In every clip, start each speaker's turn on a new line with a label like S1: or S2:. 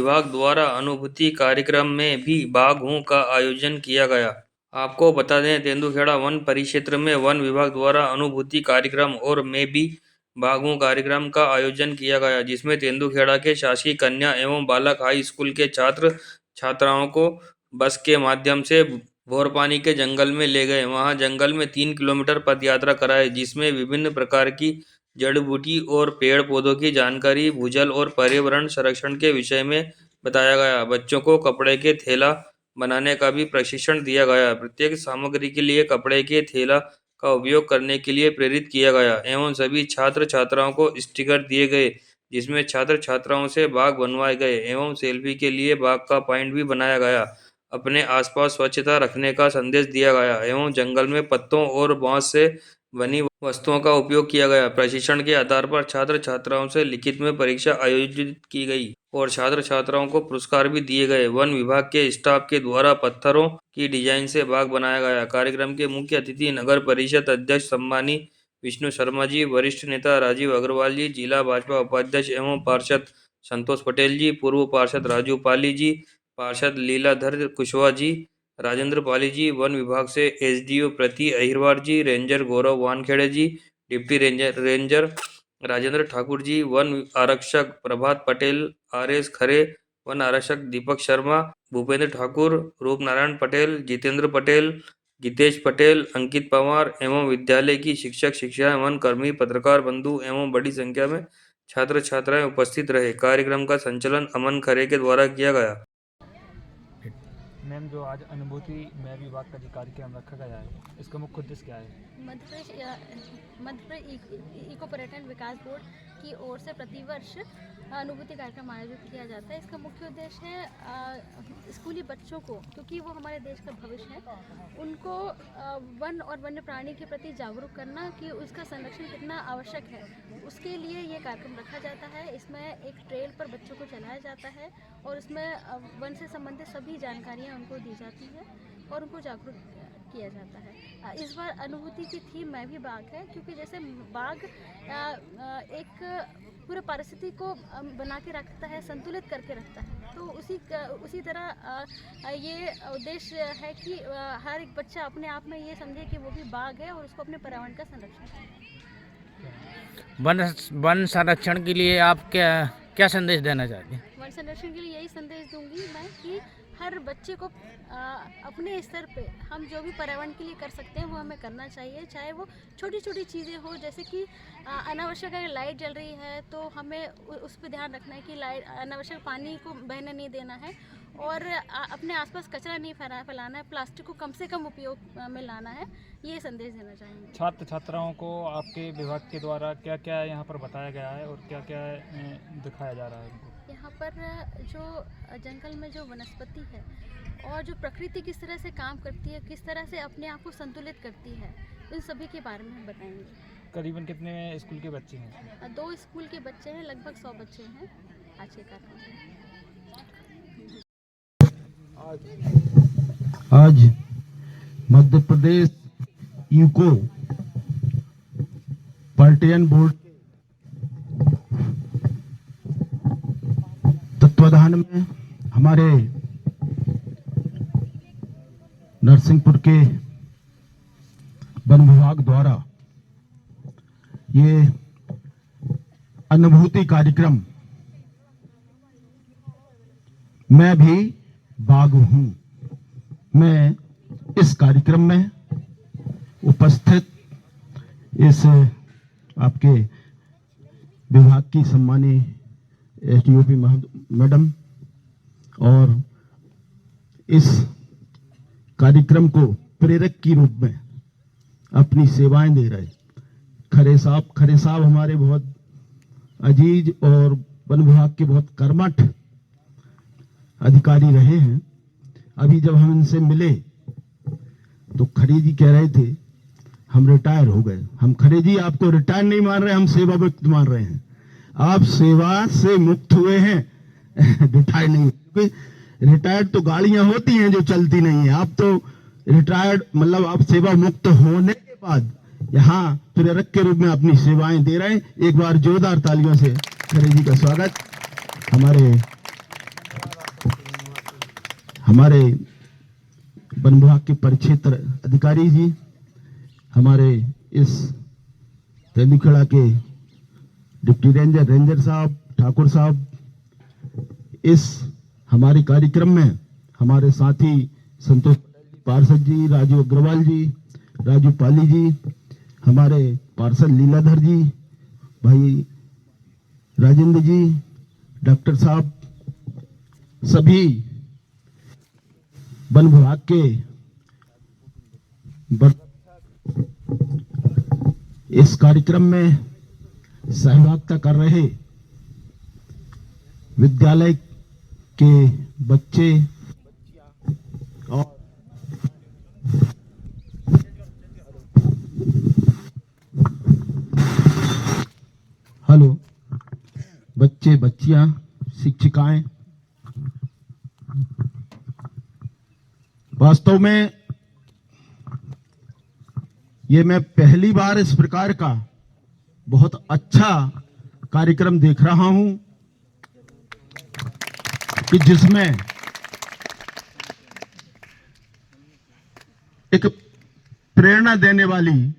S1: विभाग द्वारा अनुभूति कार्यक्रम में भी बाघों का आयोजन किया गया। आपको बता दें, तेंदुखेड़ा वन परिक्षेत्र में वन विभाग द्वारा अनुभूति कार्यक्रम और में भी बाघों कार्यक्रम का आयोजन किया गया, जिसमें तेंदुखेड़ा के शासकीय कन्या एवं बालक हाई स्कूल के छात्र छात्राओं को बस के माध्यम से भोरपानी के जंगल में ले गए। वहां जंगल में 3 किलोमीटर पद यात्रा कराई, जिसमें विभिन्न प्रकार की जड़ी बूटी और पेड़ पौधों की जानकारी, भूजल और पर्यावरण संरक्षण के विषय में बताया गया। बच्चों को कपड़े के थैला बनाने का भी प्रशिक्षण दिया गया। प्रत्येक सामग्री के लिए कपड़े के थैला का उपयोग करने के लिए प्रेरित किया गया एवं सभी छात्र छात्राओं को स्टिकर दिए गए, जिसमें छात्र छात्राओं से बाग बनवाए गए एवं सेल्फी के लिए बाग का पॉइंट भी बनाया गया। अपने आसपास स्वच्छता रखने का संदेश दिया गया एवं जंगल में पत्तों और बांस से बनी वस्तुओं का उपयोग किया गया। प्रशिक्षण के आधार पर छात्र छात्राओं से लिखित में परीक्षा आयोजित की गई और छात्र छात्राओं को पुरस्कार भी दिए गए। वन विभाग के स्टाफ के द्वारा पत्थरों की डिजाइन से बाग बनाया गया। कार्यक्रम के मुख्य अतिथि नगर परिषद अध्यक्ष सम्मानी विष्णु शर्मा जी, वरिष्ठ नेता राजीव अग्रवाल जी, जिला भाजपा उपाध्यक्ष एवं पार्षद संतोष पटेल जी, पूर्व पार्षद राजू पाली जी, पार्षद लीलाधर कुशवाहा जी, राजेंद्र पाली जी, वन विभाग से एसडीओ प्रति अहिरवार जी, रेंजर गौरव वानखेड़े जी, deputy ranger Rajendra Thakur ji, one आरक्षक प्रभात पटेल, आरएस खरे, वन आरक्षक दीपक शर्मा, भूपेंद्र ठाकुर, रूप नारायण पटेल, जितेंद्र पटेल, गीतेश पटेल, अंकित पवार एवं विद्यालय की शिक्षक शिक्षाएं, वन कर्मी, पत्रकार बंधु एवं बड़ी संख्या में छात्र छात्राएं उपस्थित रहे। कार्यक्रम का संचालन अमन खरे के द्वारा किया गया।
S2: मैम, जो आज अनुभूति में विभाग का जो कार्यक्रम रखा गया है, इसका मुख्य उद्देश्य क्या है?
S3: मध्य प्रदेश इको पर्यटन विकास बोर्ड की ओर से प्रतिवर्ष अनुभूति कार्यक्रम आयोजित किया जाता है। इसका मुख्य उद्देश्य है स्कूली बच्चों को, क्योंकि वो हमारे देश का भविष्य है, उनको वन और वन्य प्राणी के प्रति जागरूक करना कि उसका संरक्षण कितना आवश्यक है, उसके लिए ये कार्यक्रम रखा जाता है। इसमें एक ट्रेल पर बच्चों को चलाया जाता है और उसमें वन से संबंधित सभी जानकारियाँ उनको दी जाती है और उनको जागरूक किया जाता है। इस बार अनुभूति की थीम मैं भी बाघ है, क्योंकि जैसे बाघ एक पूरे परिस्थिति को बना के रखता है, संतुलित करके रखता है, तो उसी तरह ये उद्देश्य है कि हर एक बच्चा अपने आप में ये समझे कि वो भी बाघ है और उसको अपने पर्यावरण का संरक्षण करे।
S4: वन संरक्षण के लिए आप क्या संदेश देना चाहते हैं?
S3: वन संरक्षण के लिए यही संदेश दूंगी मैं कि हर बच्चे को अपने स्तर पे हम जो भी पर्यावरण के लिए कर सकते हैं वो हमें करना चाहिए, चाहे वो छोटी छोटी चीज़ें हो, जैसे कि अनावश्यक अगर लाइट जल रही है तो हमें उस पर ध्यान रखना है कि लाइट अनावश्यक पानी को बहने नहीं देना है और अपने आसपास कचरा नहीं फैलाना है, प्लास्टिक को कम से कम उपयोग में लाना है, ये संदेश देना चाहेंगे।
S2: छात्र छात्राओं को आपके विभाग के द्वारा क्या क्या यहाँ पर बताया गया है और क्या क्या दिखाया जा रहा है उनको?
S3: यहाँ पर जो जंगल में जो वनस्पति है और जो प्रकृति किस तरह से काम करती है, किस तरह से अपने आप को संतुलित करती है, इन सभी के बारे में हम बताएंगे।
S2: करीबन कितने स्कूल के बच्चे हैं?
S3: 2 स्कूल के बच्चे हैं, लगभग 100 बच्चे हैं आज के कार्यक्रम में।
S5: आज मध्य प्रदेश यूको पर्यटन बोर्ड तत्वाधान में हमारे नरसिंहपुर के वन विभाग द्वारा ये अनुभूति कार्यक्रम, मैं भी बाघ हूं, मैं इस कार्यक्रम में उपस्थित इस आपके विभाग की सम्मानी एसडीओपी मैडम और इस कार्यक्रम को प्रेरक के रूप में अपनी सेवाएं दे रहे खरे साहब हमारे बहुत अजीज और वन विभाग के बहुत कर्मठ अधिकारी रहे हैं। अभी जब हम इनसे मिले तो खरे जी कह रहे थे हम रिटायर हो गए। हम खरे जी आपको रिटायर नहीं मान रहे, हम सेवा मुक्त मान रहे हैं। आप सेवा से मुक्त हुए हैं, रिटायर नहीं। क्योंकि रिटायर्ड तो गाड़ियां होती हैं जो चलती नहीं है, आप तो रिटायर्ड मतलब आप सेवा मुक्त होने के बाद यहाँ प्रेरक के रूप में अपनी सेवाएं दे रहे हैं। एक बार जोरदार तालियों से खरे जी का स्वागत। हमारे हमारे वन विभाग के परिक्षेत्र अधिकारी जी, हमारे इस तेंदुखेड़ा के डिप्टी रेंजर साहब, ठाकुर साहब, इस हमारे कार्यक्रम में हमारे साथी संतोष पार्षद जी, राजू अग्रवाल जी, राजू पाली जी, हमारे पार्षद लीलाधर जी, भाई राजेंद्र जी, डॉक्टर साहब, सभी वन विभाग के इस कार्यक्रम में सहभागिता कर रहे विद्यालय के बच्चे और हेलो बच्चे, बच्चियां, शिक्षिकाएं, वास्तव में ये मैं पहली बार इस प्रकार का बहुत अच्छा कार्यक्रम देख रहा हूं कि जिसमें एक प्रेरणा देने वाली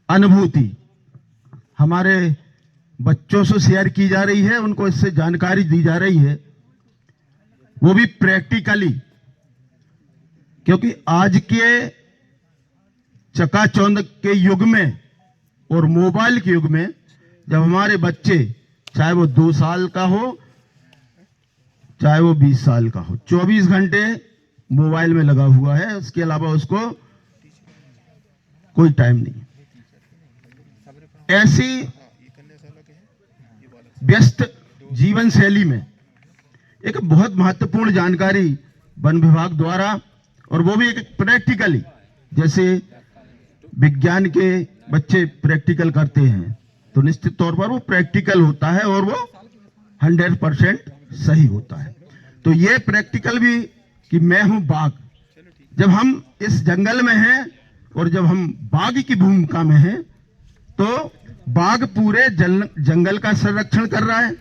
S5: अनुभूति हमारे बच्चों से शेयर की जा रही है, उनको इससे जानकारी दी जा रही है, वो भी प्रैक्टिकली। क्योंकि आज के चकाचौंध के युग में और मोबाइल के युग में जब हमारे बच्चे, चाहे वो 2 साल का हो चाहे वो 20 साल का हो, 24 घंटे मोबाइल में लगा हुआ है, उसके अलावा उसको कोई टाइम नहीं। ऐसी व्यस्त जीवन शैली में एक बहुत महत्वपूर्ण जानकारी वन विभाग द्वारा, और वो भी एक प्रैक्टिकली, जैसे विज्ञान के बच्चे प्रैक्टिकल करते हैं तो निश्चित तौर पर वो प्रैक्टिकल होता है और वो 100% सही होता है। तो ये प्रैक्टिकल भी कि मैं हूं बाघ, जब हम इस जंगल में हैं और जब हम बाघ की भूमिका में हैं तो बाघ पूरे जंगल का संरक्षण कर रहा है,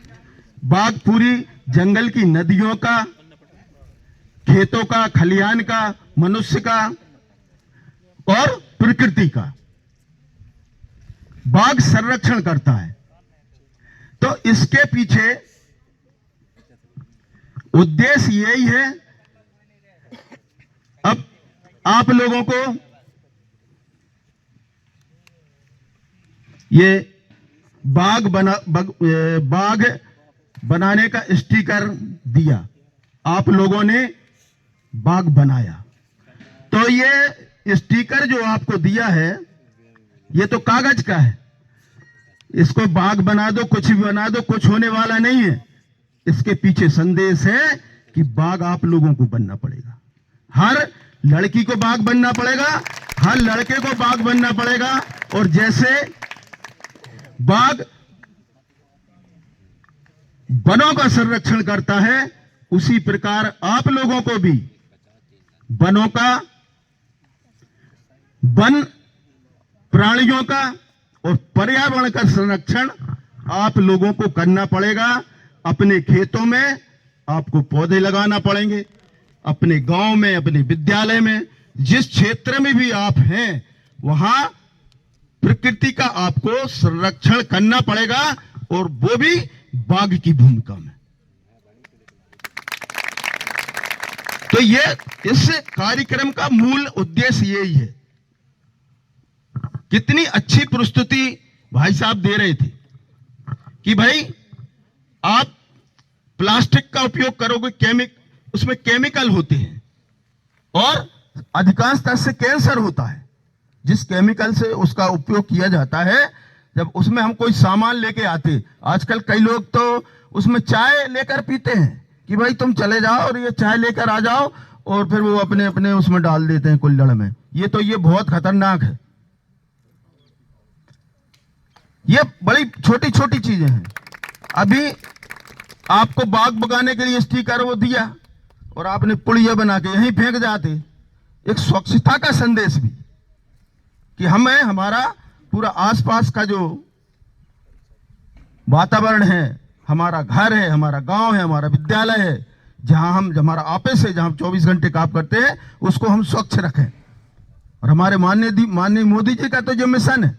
S5: बाघ पूरी जंगल की नदियों का, खेतों का, खलिहान का, मनुष्य का और प्रकृति का बाघ संरक्षण करता है। तो इसके पीछे उद्देश्य यही है। अब आप लोगों को ये बाघ बनाने का स्टिकर दिया, आप लोगों ने बाघ बनाया, तो ये स्टिकर जो आपको दिया है ये तो कागज का है, इसको बाघ बना दो, कुछ भी बना दो, कुछ होने वाला नहीं है। इसके पीछे संदेश है कि बाघ आप लोगों को बनना पड़ेगा, हर लड़की को बाघ बनना पड़ेगा, हर लड़के को बाघ बनना पड़ेगा। और जैसे बाघ वनों का संरक्षण करता है उसी प्रकार आप लोगों को भी वनों का, वन प्राणियों का और पर्यावरण का संरक्षण आप लोगों को करना पड़ेगा। अपने खेतों में आपको पौधे लगाना पड़ेंगे, अपने गांव में, अपने विद्यालय में, जिस क्षेत्र में भी आप हैं वहां प्रकृति का आपको संरक्षण करना पड़ेगा, और वो भी बाघ की भूमिका में। तो ये इस कार्यक्रम का मूल उद्देश्य यही है। कितनी अच्छी प्रस्तुति भाई साहब दे रहे थे कि भाई आप प्लास्टिक का उपयोग करोगे, उसमें केमिकल होते हैं और अधिकांशतः से कैंसर होता है। जिस केमिकल से उसका उपयोग किया जाता है, जब उसमें हम कोई सामान लेके आते, आजकल कई लोग तो उसमें चाय लेकर पीते हैं कि भाई तुम चले जाओ और ये चाय लेकर आ जाओ, और फिर वो अपने अपने उसमें डाल देते हैं कुल्हड़ में। ये बहुत खतरनाक है। ये बड़ी छोटी छोटी चीजें हैं। अभी आपको बाग बगाने के लिए स्टिकर वो दिया और आपने पुड़िया बना के यहीं फेंक जाते। एक स्वच्छता का संदेश भी कि हमें हमारा पूरा आसपास का जो वातावरण है, हमारा घर है, हमारा गांव है, हमारा विद्यालय है, जहां हम हमारा ऑफिस है, जहां 24 घंटे काम करते हैं, उसको हम स्वच्छ रखें। और हमारे माननीय मोदी जी का तो जो मिशन है,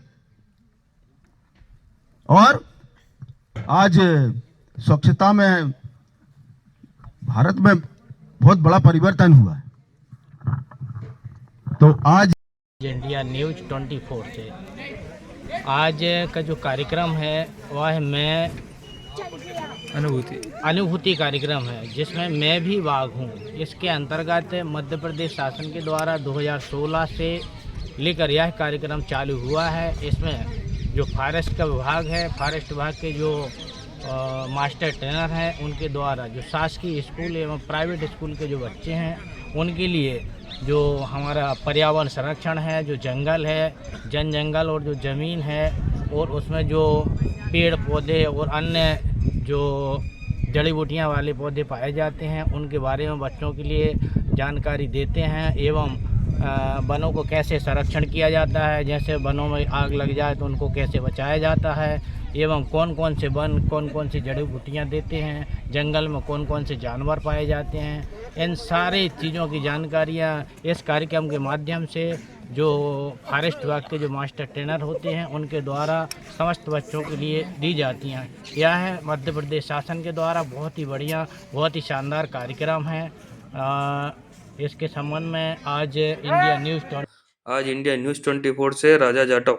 S5: और आज स्वच्छता में भारत में बहुत बड़ा परिवर्तन हुआ है। तो आज
S4: इंडिया न्यूज 24 से आज का जो कार्यक्रम है वह मैं अनुभूति कार्यक्रम है, जिसमें मैं भी भाग हूँ। इसके अंतर्गत मध्य प्रदेश शासन के द्वारा 2016 से लेकर यह कार्यक्रम चालू हुआ है। इसमें जो फॉरेस्ट का विभाग है, फॉरेस्ट विभाग के जो मास्टर ट्रेनर हैं, उनके द्वारा जो शासकीय स्कूल एवं प्राइवेट स्कूल के जो बच्चे हैं, उनके लिए जो हमारा पर्यावरण संरक्षण है, जो जंगल है, जंगल और जो ज़मीन है, और उसमें जो पेड़ पौधे और अन्य जो जड़ी बूटियाँ वाले पौधे पाए जाते हैं, उनके बारे में बच्चों के लिए जानकारी देते हैं। एवं वनों को कैसे संरक्षण किया जाता है, जैसे वनों में आग लग जाए तो उनको कैसे बचाया जाता है, एवं कौन कौन से वन कौन कौन सी जड़ी बूटियाँ देते हैं, जंगल में कौन कौन से जानवर पाए जाते हैं, इन सारी चीज़ों की जानकारियाँ इस कार्यक्रम के माध्यम से जो फॉरेस्ट विभाग के जो मास्टर ट्रेनर होते हैं, उनके द्वारा समस्त बच्चों के लिए दी जाती हैं। यह है मध्य प्रदेश शासन के द्वारा बहुत ही बढ़िया, बहुत ही शानदार कार्यक्रम है। इसके संबंध में आज इंडिया न्यूज़ 24
S1: से राजा जाटव।